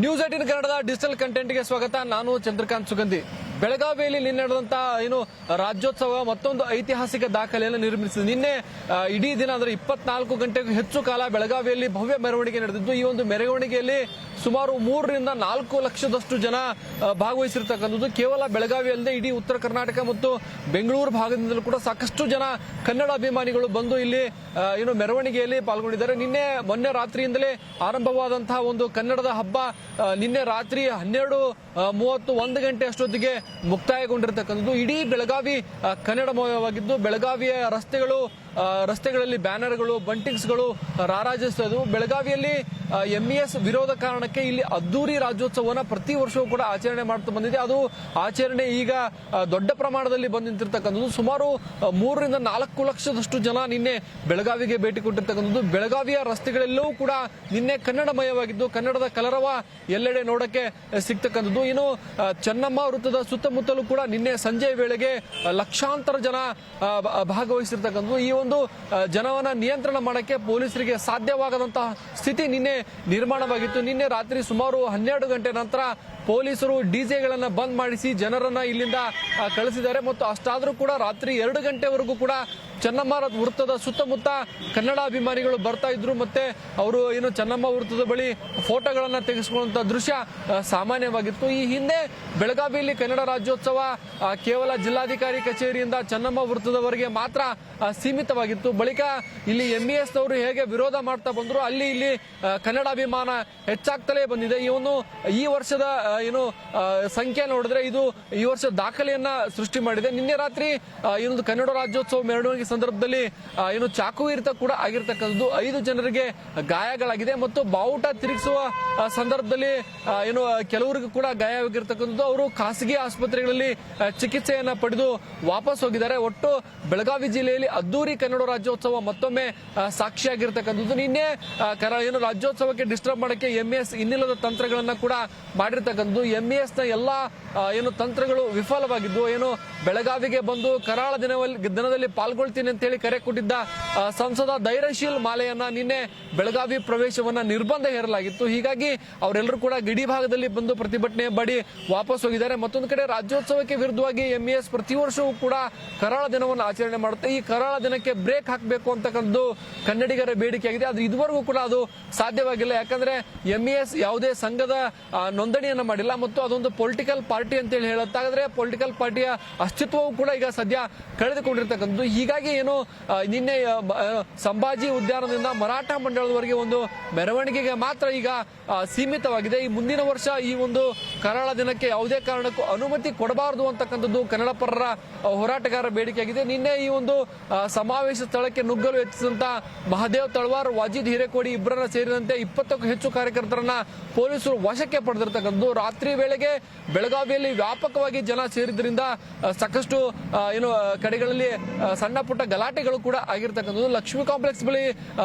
News 18 ಕನ್ನಡದ digital ಕಂಟೆಂಟ್ಗೆ ಸ್ವಾಗತ. ನಾನು ಚಂದ್ರಕಾಂತ್ ಸುಗಂಧಿ. ಬೆಳಗಾವಿಯಲ್ಲಿ ನಿನ್ನೆ ನಡೆದಂತಹ ರಾಜ್ಯೋತ್ಸವ ಮತ್ತೊಂದು ಐತಿಹಾಸಿಕ ದಾಖಲೆಯನ್ನು ನಿರ್ಮಿಸಿದೆ. ನಿನ್ನೆ ಇಡೀ ದಿನ ಅಂದ್ರೆ 24 ಗಂಟೆಗೂ ಹೆಚ್ಚು ಕಾಲ ಬೆಳಗಾವಿಯಲ್ಲಿ ಭವ್ಯ ಮೆರವಣಿಗೆ ನಡೆದಿದ್ದು. ಈ ಒಂದು ಮೆರವಣಿಗೆಯಲ್ಲಿ ಸುಮಾರು 3 ರಿಂದ 4 ಲಕ್ಷದಷ್ಟು ಜನ ಭಾಗವಹಿಸಿರ್ತಕ್ಕಂಥದ್ದು. ಕೇವಲ ಬೆಳಗಾವಿ ಅಲ್ಲದೆ ಇಡೀ ಉತ್ತರ ಕರ್ನಾಟಕ ಮತ್ತು ಬೆಂಗಳೂರು ಭಾಗದಿಂದಲೂ ಕೂಡ ಸಾಕಷ್ಟು ಜನ ಕನ್ನಡ ಅಭಿಮಾನಿಗಳು ಬಂದು ಇಲ್ಲಿ ಮೆರವಣಿಗೆಯಲ್ಲಿ ಪಾಲ್ಗೊಂಡಿದ್ದಾರೆ. ಮೊನ್ನೆ ರಾತ್ರಿಯಿಂದಲೇ ಆರಂಭವಾದಂತಹ ಒಂದು ಕನ್ನಡದ ಹಬ್ಬ ನಿನ್ನೆ ರಾತ್ರಿ 12:30 1 ಗಂಟೆ ಅಷ್ಟೊತ್ತಿಗೆ ಮುಕ್ತಾಯಗೊಂಡಿರತಕ್ಕಂಥದ್ದು. ಇಡೀ ಬೆಳಗಾವಿ ಕನ್ನಡಮಯವಾಗಿದ್ದು ಬೆಳಗಾವಿಯ ರಸ್ತೆಗಳಲ್ಲಿ ಬ್ಯಾನರ್ಗಳು, ಬಂಟಿಂಗ್ಸ್ಗಳು ರಾರಾಜಿಸ್ತಾ ಇದ್ವು. ಬೆಳಗಾವಿಯಲ್ಲಿ ಎಂಇಎಸ್ ವಿರೋಧ ಕಾರಣಕ್ಕೆ ಇಲ್ಲಿ ಅದ್ದೂರಿ ರಾಜ್ಯೋತ್ಸವನ ಪ್ರತಿ ವರ್ಷವೂ ಕೂಡ ಆಚರಣೆ ಮಾಡ್ತಾ ಬಂದಿದೆ. ಅದು ಆಚರಣೆ ಈಗ ದೊಡ್ಡ ಪ್ರಮಾಣದಲ್ಲಿ ಬಂದು ನಿಂತಿರ್ತಕ್ಕಂಥದ್ದು. ಸುಮಾರು 3 ರಿಂದ 4 ಲಕ್ಷದಷ್ಟು ಜನ ನಿನ್ನೆ ಬೆಳಗಾವಿಗೆ ಭೇಟಿ ಕೊಟ್ಟಿರ್ತಕ್ಕಂಥದ್ದು. ಬೆಳಗಾವಿಯ ರಸ್ತೆಗಳೆಲ್ಲವೂ ಕೂಡ ನಿನ್ನೆ ಕನ್ನಡಮಯವಾಗಿದ್ದು ಕನ್ನಡದ ಕಲರವ ಎಲ್ಲೆಡೆ ನೋಡಕ್ಕೆ ಸಿಗ್ತಕ್ಕಂಥದ್ದು. ಇನ್ನು ಚೆನ್ನಮ್ಮ ವೃತ್ತದ ಸುತ್ತಮುತ್ತಲೂ ಕೂಡ ನಿನ್ನೆ ಸಂಜೆ ವೇಳೆಗೆ ಲಕ್ಷಾಂತರ ಜನ ಭಾಗವಹಿಸಿರ್ತಕ್ಕಂಥದ್ದು. ಈ ಒಂದು ಜನವನ್ನ ನಿಯಂತ್ರಣ ಮಾಡಕ್ಕೆ ಪೊಲೀಸರಿಗೆ ಸಾಧ್ಯವಾಗದಂತಹ ಸ್ಥಿತಿ ನಿನ್ನೆ ನಿರ್ಮಾಣವಾಗಿತ್ತು. ನಿನ್ನೆ ರಾತ್ರಿ ಸುಮಾರು 12 ಗಂಟೆ ನಂತರ ಪೊಲೀಸರು ಡಿಜೆಗಳನ್ನ ಬಂದ್ ಮಾಡಿಸಿ ಜನರನ್ನ ಇಲ್ಲಿಂದ ಕಳಿಸಿದ್ದಾರೆ. ಮತ್ತು ಅಷ್ಟಾದ್ರೂ ಕೂಡ ರಾತ್ರಿ 2 ಗಂಟೆವರೆಗೂ ಕೂಡ ಚೆನ್ನಮ್ಮ ವೃತ್ತದ ಸುತ್ತಮುತ್ತ ಕನ್ನಡ ಅಭಿಮಾನಿಗಳು ಬರ್ತಾ ಇದ್ರು. ಮತ್ತೆ ಅವರು ಚೆನ್ನಮ್ಮ ವೃತ್ತದ ಬಳಿ ಫೋಟೋಗಳನ್ನ ತೆಗೆಸಿಕೊಳ್ಳುವಂತ ದೃಶ್ಯ ಸಾಮಾನ್ಯವಾಗಿತ್ತು. ಈ ಹಿಂದೆ ಬೆಳಗಾವಿಯಲ್ಲಿ ಕನ್ನಡ ರಾಜ್ಯೋತ್ಸವ ಕೇವಲ ಜಿಲ್ಲಾಧಿಕಾರಿ ಕಚೇರಿಯಿಂದ ಚೆನ್ನಮ್ಮ ವೃತ್ತದವರೆಗೆ ಮಾತ್ರ ಸೀಮಿತವಾಗಿತ್ತು. ಬಳಿಕ ಇಲ್ಲಿ ಎಂಇಎಸ್ ನವರು ಹೇಗೆ ವಿರೋಧ ಮಾಡ್ತಾ ಬಂದ್ರು ಇಲ್ಲಿ ಕನ್ನಡ ಅಭಿಮಾನ ಹೆಚ್ಚಾಗ್ತಲೇ ಬಂದಿದೆ. ಈ ವರ್ಷದ ಸಂಖ್ಯೆ ನೋಡಿದ್ರೆ ಇದು ಈ ವರ್ಷ ದಾಖಲೆಯನ್ನ ಸೃಷ್ಟಿ ಮಾಡಿದೆ. ನಿನ್ನೆ ರಾತ್ರಿ ಕನ್ನಡ ರಾಜ್ಯೋತ್ಸವ ಮೆರವಣಿಗೆ ಸಂದರ್ಭದಲ್ಲಿ ಚಾಕು ಇರಿತ ಕೂಡ ಆಗಿರ್ತಕ್ಕಂಥದ್ದು. 5 ಜನರಿಗೆ ಗಾಯಗಳಾಗಿದೆ ಮತ್ತು ಬಾವುಟ ತಿರುಗಿಸುವ ಸಂದರ್ಭದಲ್ಲಿ ಕೆಲವರಿಗೂ ಕೂಡ ಗಾಯವಾಗಿರ್ತಕ್ಕಂಥದ್ದು. ಅವರು ಖಾಸಗಿ ಆಸ್ಪತ್ರೆಗಳಲ್ಲಿ ಚಿಕಿತ್ಸೆಯನ್ನ ಪಡೆದು ವಾಪಸ್ ಹೋಗಿದ್ದಾರೆ. ಒಟ್ಟು ಬೆಳಗಾವಿ ಜಿಲ್ಲೆಯಲ್ಲಿ ಅದ್ದೂರಿ ಕನ್ನಡ ರಾಜ್ಯೋತ್ಸವ ಮತ್ತೊಮ್ಮೆ ಸಾಕ್ಷಿಯಾಗಿರ್ತಕ್ಕಂಥದ್ದು. ನಿನ್ನೆ ರಾಜ್ಯೋತ್ಸವಕ್ಕೆ ಡಿಸ್ಟರ್ಬ್ ಮಾಡಕ್ಕೆ ಎಂಇಎಸ್ ಇನ್ನಿಲ್ಲದ ತಂತ್ರಗಳನ್ನ ಕೂಡ ಮಾಡಿರ್ತಕ್ಕಂಥದ್ದು. ಎಂಇಎಸ್ ನ ಎಲ್ಲಾ ತಂತ್ರಗಳು ವಿಫಲವಾಗಿದ್ದು. ಬೆಳಗಾವಿಗೆ ಬಂದು ಕರಾಳ ದಿನದಲ್ಲಿ ಪಾಲ್ಗೊಳ್ತೀನಿ ಅಂತ ಹೇಳಿ ಕರೆ ಕೊಟ್ಟಿದ್ದ ಸಂಸದ ಧೈರ್ಯಶೀಲ್ ಮಾಲೆಯನ್ನ ನಿನ್ನೆ ಬೆಳಗಾವಿ ಪ್ರವೇಶವನ್ನ ನಿರ್ಬಂಧ ಹೇರಲಾಗಿತ್ತು. ಹೀಗಾಗಿ ಅವರೆಲ್ಲರೂ ಕೂಡ ಗಡಿ ಭಾಗದಲ್ಲಿ ಬಂದು ಪ್ರತಿಭಟನೆ ಮಾಡಿ ವಾಪಸ್ ಹೋಗಿದ್ದಾರೆ. ಮತ್ತೊಂದು ಕಡೆ ರಾಜ್ಯೋತ್ಸವಕ್ಕೆ ವಿರುದ್ಧವಾಗಿ ಎಂಇಎಸ್ ಪ್ರತಿ ವರ್ಷವೂ ಕೂಡ ಕರಾಳ ದಿನವನ್ನು ಆಚರಣೆ ಮಾಡುತ್ತೆ. ಈ ಕರಾಳ ದಿನಕ್ಕೆ ಬ್ರೇಕ್ ಹಾಕಬೇಕು ಅಂತಕ್ಕಂಥದ್ದು ಕನ್ನಡಿಗರ ಬೇಡಿಕೆಯಾಗಿದೆ. ಆದ್ರೆ ಇದುವರೆಗೂ ಕೂಡ ಅದು ಸಾಧ್ಯವಾಗಿಲ್ಲ. ಯಾಕಂದ್ರೆ ಎಂಇಎಸ್ ಯಾವುದೇ ಸಂಘದ ನೋಂದಣಿಯನ್ನ ಮಾಡಿಲ್ಲ ಮತ್ತು ಅದೊಂದು ಪೊಲಿಟಿಕಲ್ ಪಾರ್ಟಿ ಅಂತ ಹೇಳಿ ಹೇಳುತ್ತಾದ್ರೆ ಪೊಲಿಟಿಕಲ್ ಪಾರ್ಟಿಯ ಅಸ್ತಿತ್ವವು ಕೂಡ ಈಗ ಸದ್ಯ ಕಳೆದುಕೊಂಡಿರ್ತಕ್ಕಂಥದ್ದು. ಹೀಗಾಗಿ ನಿನ್ನೆ ಸಂಭಾಜಿ ಉದ್ಯಾನದಿಂದ ಮರಾಠ ಮಂಡಳದವರೆಗೆ ಒಂದು ಮೆರವಣಿಗೆಗೆ ಮಾತ್ರ ಈಗ ಸೀಮಿತವಾಗಿದೆ. ಈ ಮುಂದಿನ ವರ್ಷ ಈ ಒಂದು ಕರಾಳ ದಿನಕ್ಕೆ ಯಾವುದೇ ಕಾರಣಕ್ಕೂ ಅನುಮತಿ ಕೊಡಬಾರದು ಅಂತಕ್ಕಂಥದ್ದು ಕನ್ನಡ ಪರರ ಹೋರಾಟಗಾರರ ಬೇಡಿಕೆಯಾಗಿದೆ. ನಿನ್ನೆ ಈ ಒಂದು ಸಮಾವೇಶ ಸ್ಥಳಕ್ಕೆ ನುಗ್ಗಲು ಯತ್ನಿಸಿದಂತ ಮಹದೇವ್ ತಳವಾರ್, ವಾಜಿದ್ ಹಿರೇಕೋಡಿ ಇಬ್ಬರನ್ನ ಸೇರಿದಂತೆ 20ಕ್ಕೂ ಹೆಚ್ಚು ಕಾರ್ಯಕರ್ತರನ್ನ ಪೊಲೀಸರು ವಶಕ್ಕೆ ಪಡೆದಿರ್ತಕ್ಕಂಥದ್ದು. ರಾತ್ರಿ ವೇಳೆಗೆ ಬೆಳಗಾವಿಯಲ್ಲಿ ವ್ಯಾಪಕವಾಗಿ ಜನ ಸೇರಿದ್ರಿಂದ ಸಾಕಷ್ಟು ಕಡೆಗಳಲ್ಲಿ ಸಣ್ಣ ಪುಟ್ಟ ಗಲಾಟೆಗಳು ಕೂಡ ಆಗಿರ್ತಕ್ಕಂಥದ್ದು. ಲಕ್ಷ್ಮಿ ಕಾಂಪ್ಲೆಕ್ಸ್ ಬಳಿ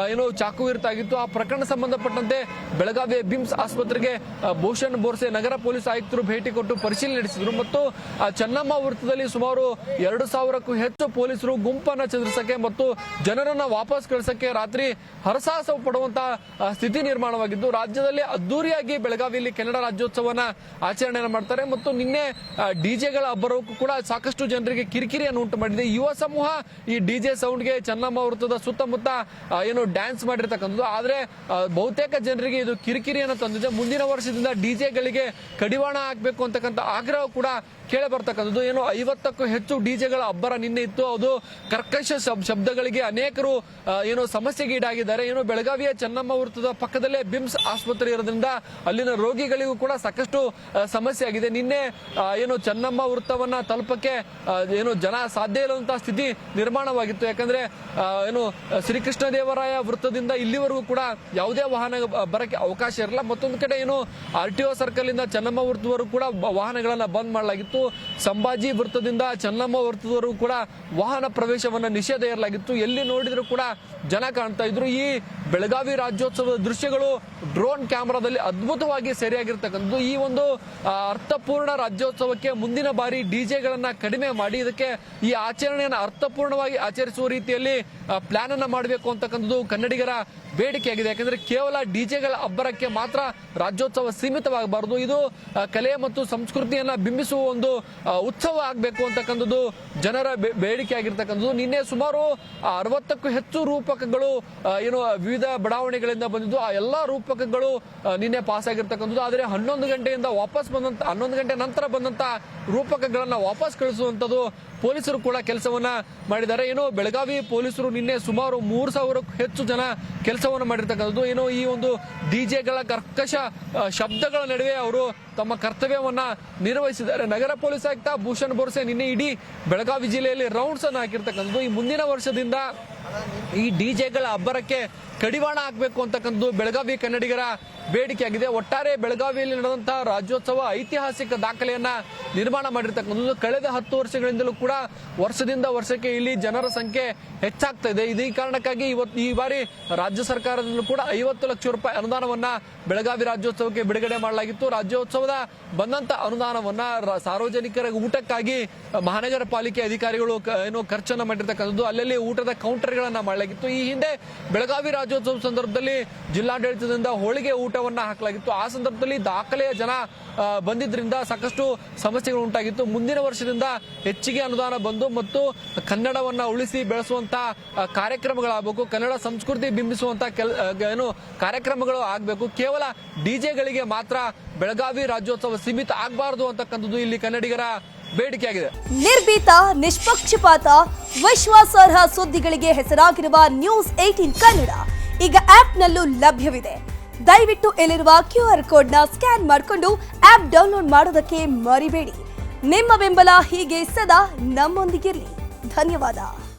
ಚಾಕು ಇರ್ತಾಗಿತ್ತು. ಆ ಪ್ರಕರಣ ಸಂಬಂಧಪಟ್ಟಂತೆ ಬೆಳಗಾವಿಯ ಬಿಮ್ಸ್ ಆಸ್ಪತ್ರೆಗೆ ಭೂಷಣ್ ಬೋರ್ಸೆ ನಗರ ಪೊಲೀಸ್ ಆಯುಕ್ತರು ಭೇಟಿ ಕೊಟ್ಟು ಪರಿಶೀಲನೆ ನಡೆಸಿದ್ರು. ಮತ್ತು ಚೆನ್ನಮ್ಮ ವೃತ್ತದಲ್ಲಿ ಸುಮಾರು 2,000ಕ್ಕೂ ಹೆಚ್ಚು ಪೊಲೀಸರು ಗುಂಪನ್ನ ಚದುರಿಸಕ್ಕೆ ಮತ್ತು ಜನರನ್ನ ವಾಪಸ್ ಕಳಿಸಕ್ಕೆ ರಾತ್ರಿ ಹರಸಾಹಸ ಪಡುವಂತಹ ಸ್ಥಿತಿ ನಿರ್ಮಾಣವಾಗಿದ್ದು ರಾಜ್ಯದಲ್ಲಿ ಅದ್ದೂರಿಯಾಗಿ ಬೆಳಗಾವಿಯಲ್ಲಿ ಕನ್ನಡ ರಾಜ್ಯೋತ್ಸವನ ಆಚರಣೆಯನ್ನು ಮಾಡ್ತಾರೆ. ಮತ್ತು ನಿನ್ನೆ ಡಿಜೆಗಳ ಅಬ್ಬರಕ್ಕೂ ಕೂಡ ಸಾಕಷ್ಟು ಜನರಿಗೆ ಕಿರಿಕಿರಿಯನ್ನು ಉಂಟು ಮಾಡಿದೆ. ಯುವ ಸಮೂಹ ಈ ಡಿಜೆ ಸೌಂಡ್ಗೆ ಚೆನ್ನಮ್ಮ ವೃತ್ತದ ಸುತ್ತಮುತ್ತ ಡ್ಯಾನ್ಸ್ ಮಾಡಿರ್ತಕ್ಕಂಥದ್ದು. ಆದ್ರೆ ಬಹುತೇಕ ಜನರಿಗೆ ಇದು ಕಿರಿಕಿರಿಯನ್ನು ತಂದಿದೆ. ಮುಂದಿನ ವರ್ಷದಿಂದ ಡಿಜೆಗಳಿಗೆ ಕಡಿವಾಣ ಹಾಕಬೇಕು ಅಂತಕ್ಕಂಥ ಆಗ್ರಹ ಕೂಡ ಕೇಳಿ ಬರ್ತಕ್ಕಂಥದ್ದು. 50ಕ್ಕೂ ಹೆಚ್ಚು ಡಿಜೆಗಳ ಅಬ್ಬರ ನಿನ್ನೆ ಇತ್ತು. ಅದು ಕರ್ಕಶ ಶಬ್ದಗಳಿಗೆ ಅನೇಕರು ಸಮಸ್ಯೆಗೆ ಈಡಾಗಿದ್ದಾರೆ. ಬೆಳಗಾವಿಯ ಚೆನ್ನಮ್ಮ ವೃತ್ತದ ಪಕ್ಕದಲ್ಲೇ ಬಿಮ್ಸ್ ಆಸ್ಪತ್ರೆ ಇರೋದ್ರಿಂದ ಅಲ್ಲಿನ ರೋಗಿಗಳಿಗೂ ಕೂಡ ಸಾಕಷ್ಟು ಸಮಸ್ಯೆ ಆಗಿದೆ. ನಿನ್ನೆ ಚೆನ್ನಮ್ಮ ವೃತ್ತವನ್ನ ತಲುಪಕ್ಕೆ ಜನ ಸಾಧ್ಯ ಇಲ್ಲದಂತಹ ಸ್ಥಿತಿ ನಿರ್ಮಾಣವಾಗಿತ್ತು. ಯಾಕಂದ್ರೆ ಶ್ರೀಕೃಷ್ಣ ದೇವರಾಯ ವೃತ್ತದಿಂದ ಇಲ್ಲಿವರೆಗೂ ಕೂಡ ಯಾವುದೇ ವಾಹನ ಬರಕ್ಕೆ ಅವಕಾಶ ಇರಲ್ಲ. ಮತ್ತೊಂದು ಕಡೆ RTO ಸರ್ಕಲ್ ಇಂದ ಚೆನ್ನಮ್ಮ ವೃತ್ತದವರೆಗೂ ಕೂಡ ವಾಹನಗಳನ್ನ ಬಂದ್ ಮಾಡಲಾಗಿತ್ತು. ಸಂಭಾಜಿ ವೃತ್ತದಿಂದ ಚೆನ್ನಮ್ಮ ವೃತ್ತದವರೆಗೂ ಕೂಡ ವಾಹನ ಪ್ರವೇಶವನ್ನ ನಿಷೇಧ ಇರಲಾಗಿತ್ತು. ಎಲ್ಲಿ ನೋಡಿದ್ರು ಕೂಡ ಜನ ಕಾಣ್ತಾ ಇದ್ರು. ಈ ಬೆಳಗಾವಿ ರಾಜ್ಯೋತ್ಸವದ ದೃಶ್ಯಗಳು ಡ್ರೋನ್ ಕ್ಯಾಮೆರಾದಲ್ಲಿ ಅದ್ಭುತವಾಗಿ ಸೆರೆಯಾಗಿರ್ತಕ್ಕಂಥದ್ದು. ಈ ಒಂದು ಅರ್ಥಪೂರ್ಣ ರಾಜ್ಯೋತ್ಸವಕ್ಕೆ ಮುಂದಿನ ಬಾರಿ ಡಿಜೆಗಳನ್ನ ಕಡಿಮೆ ಮಾಡಿ ಇದಕ್ಕೆ ಈ ಆಚರಣೆಯನ್ನು ಅರ್ಥಪೂರ್ಣವಾಗಿ ಆಚರಿಸುವ ರೀತಿಯಲ್ಲಿ ಪ್ಲಾನ್ ಅನ್ನ ಮಾಡಬೇಕು ಅಂತಕ್ಕಂಥದ್ದು ಕನ್ನಡಿಗರ ಬೇಡಿಕೆಯಾಗಿದೆ. ಯಾಕಂದ್ರೆ ಕೇವಲ ಡಿಜೆಗಳ ಅಬ್ಬರಕ್ಕೆ ಮಾತ್ರ ರಾಜ್ಯೋತ್ಸವ ಸೀಮಿತವಾಗಬಾರದು, ಇದು ಕಲೆ ಮತ್ತು ಸಂಸ್ಕೃತಿಯನ್ನ ಬಿಂಬಿಸುವ ಒಂದು ಉತ್ಸವ ಆಗಬೇಕು ಅಂತಕ್ಕಂಥದ್ದು ಜನರ ಬೇಡಿಕೆ ಆಗಿರ್ತಕ್ಕಂಥದ್ದು. ನಿನ್ನೆ ಸುಮಾರು 60ಕ್ಕೂ ಹೆಚ್ಚು ರೂಪಕಗಳು ವಿವಿಧ ಬಡಾವಣೆಗಳಿಂದ ಬಂದಿದ್ದು. ಆ ಎಲ್ಲಾ ರೂಪಕಗಳು ನಿನ್ನೆ ಪಾಸ್ ಆಗಿರ್ತಕ್ಕಂಥದ್ದು. ಆದರೆ 11 ಗಂಟೆಯಿಂದ ವಾಪಸ್ ಬಂದಂತ 11 ಗಂಟೆ ನಂತರ ಬಂದಂತ ರೂಪಕಗಳನ್ನ ವಾಪಸ್ ಕಳಿಸುವಂತದ್ದು ಪೊಲೀಸರು ಕೂಡ ಕೆಲಸವನ್ನ ಮಾಡಿದ್ದಾರೆ. ಬೆಳಗಾವಿ ಪೊಲೀಸರು ನಿನ್ನೆ ಸುಮಾರು 3,000ಕ್ಕೂ ಹೆಚ್ಚು ಜನ ಕೆಲಸವನ್ನು ಮಾಡಿರ್ತಕ್ಕಂಥದ್ದು. ಈ ಒಂದು ಡಿಜೆಗಳ ಕರ್ಕಶ ಶಬ್ದಗಳ ನಡುವೆ ಅವರು ತಮ್ಮ ಕರ್ತವ್ಯವನ್ನ ನಿರ್ವಹಿಸಿದ್ದಾರೆ. ನಗರ ಪೊಲೀಸ್ ಆಯುಕ್ತ ಭೂಷಣ್ ಬೋರ್ಸೆ ನಿನ್ನೆ ಇಡೀ ಬೆಳಗಾವಿ ಜಿಲ್ಲೆಯಲ್ಲಿ ರೌಂಡ್ಸ್ ಅನ್ನು ಹಾಕಿರ್ತಕ್ಕಂಥದ್ದು. ಈ ಮುಂದಿನ ವರ್ಷದಿಂದ ಈ ಡಿಜೆಗಳ ಅಬ್ಬರಕ್ಕೆ ಕಡಿವಾಣ ಹಾಕಬೇಕು ಅಂತಕ್ಕಂಥದ್ದು ಬೆಳಗಾವಿ ಕನ್ನಡಿಗರ ಬೇಡಿಕೆಯಾಗಿದೆ. ಒಟ್ಟಾರೆ ಬೆಳಗಾವಿಯಲ್ಲಿ ನಡೆದಂತಹ ರಾಜ್ಯೋತ್ಸವ ಐತಿಹಾಸಿಕ ದಾಖಲೆಯನ್ನ ನಿರ್ಮಾಣ ಮಾಡಿರ್ತಕ್ಕಂಥದ್ದು. ಕಳೆದ 10 ವರ್ಷಗಳಿಂದಲೂ ಕೂಡ ವರ್ಷದಿಂದ ವರ್ಷಕ್ಕೆ ಇಲ್ಲಿ ಜನರ ಸಂಖ್ಯೆ ಹೆಚ್ಚಾಗ್ತಾ ಇದೆ. ಇದೇ ಕಾರಣಕ್ಕಾಗಿ ಈ ಬಾರಿ ರಾಜ್ಯ ಸರ್ಕಾರದಲ್ಲೂ ಕೂಡ 50 ಲಕ್ಷ ರೂಪಾಯಿ ಅನುದಾನವನ್ನ ಬೆಳಗಾವಿ ರಾಜ್ಯೋತ್ಸವಕ್ಕೆ ಬಿಡುಗಡೆ ಮಾಡಲಾಗಿತ್ತು. ರಾಜ್ಯೋತ್ಸವದ ಬಂದಂತ ಅನುದಾನವನ್ನ ಸಾರ್ವಜನಿಕರ ಊಟಕ್ಕಾಗಿ ಮಹಾನಗರ ಪಾಲಿಕೆ ಅಧಿಕಾರಿಗಳು ಖರ್ಚನ್ನ ಮಾಡಿರ್ತಕ್ಕಂಥದ್ದು. ಅಲ್ಲಲ್ಲಿ ಊಟದ ಕೌಂಟರ್ಗಳನ್ನ ಮಾಡಲಾಗಿತ್ತು. ಈ ಹಿಂದೆ ಬೆಳಗಾವಿ ರಾಜ್ಯೋತ್ಸವ ಸಂದರ್ಭದಲ್ಲಿ ಜಿಲ್ಲಾಡಳಿತದಿಂದ ಹೋಳಿಗೆ ಊಟವನ್ನ ಹಾಕಲಾಗಿತ್ತು. ಆ ಸಂದರ್ಭದಲ್ಲಿ ದಾಖಲೆಯ ಜನ ಬಂದಿದ್ರಿಂದ ಸಾಕಷ್ಟು ಸಮಸ್ಯೆಗಳು ಉಂಟಾಗಿತ್ತು. ಮುಂದಿನ ವರ್ಷದಿಂದ ಹೆಚ್ಚಿಗೆ ಅನುದಾನ ಬಂದು ಮತ್ತು ಕನ್ನಡವನ್ನ ಉಳಿಸಿ ಬೆಳೆಸುವಂತ ಕಾರ್ಯಕ್ರಮಗಳಾಗಬೇಕು, ಕನ್ನಡ ಸಂಸ್ಕೃತಿ ಬಿಂಬಿಸುವಂತ ಕಾರ್ಯಕ್ರಮಗಳು ಆಗಬೇಕು. ಕೇವಲ ಡಿಜೆಗಳಿಗೆ ಮಾತ್ರ ಬೆಳಗಾವಿ ರಾಜ್ಯೋತ್ಸವ ಸೀಮಿತ ಆಗಬಾರದು ಅಂತಕ್ಕಂಥದ್ದು ಇಲ್ಲಿ ಕನ್ನಡಿಗರ ಬೇಡಿಕೆಯಾಗಿದೆ. ನಿರ್ಭೀತ, ನಿಷ್ಪಕ್ಷಪಾತ, ವಿಶ್ವಾಸಾರ್ಹ ಸುದ್ದಿಗಳಿಗೆ ಹೆಸರಾಗಿರುವ ನ್ಯೂಸ್ 18 ಕನ್ನಡ ಈಗ ಆಪ್ನಲ್ಲೂ ಲಭ್ಯವಿದೆ. ದಯವಿಟ್ಟು ಇಲ್ಲಿರುವ QR ಕೋಡ್ನ ಸ್ಕ್ಯಾನ್ ಮಾಡಿಕೊಂಡು ಆಪ್ ಡೌನ್ಲೋಡ್ ಮಾಡೋದಕ್ಕೆ ಮರಿಬೇಡಿ. ನಿಮ್ಮ ಬೆಂಬಲ ಹೀಗೆ ಸದಾ ನಮ್ಮೊಂದಿಗಿರಲಿ. ಧನ್ಯವಾದ.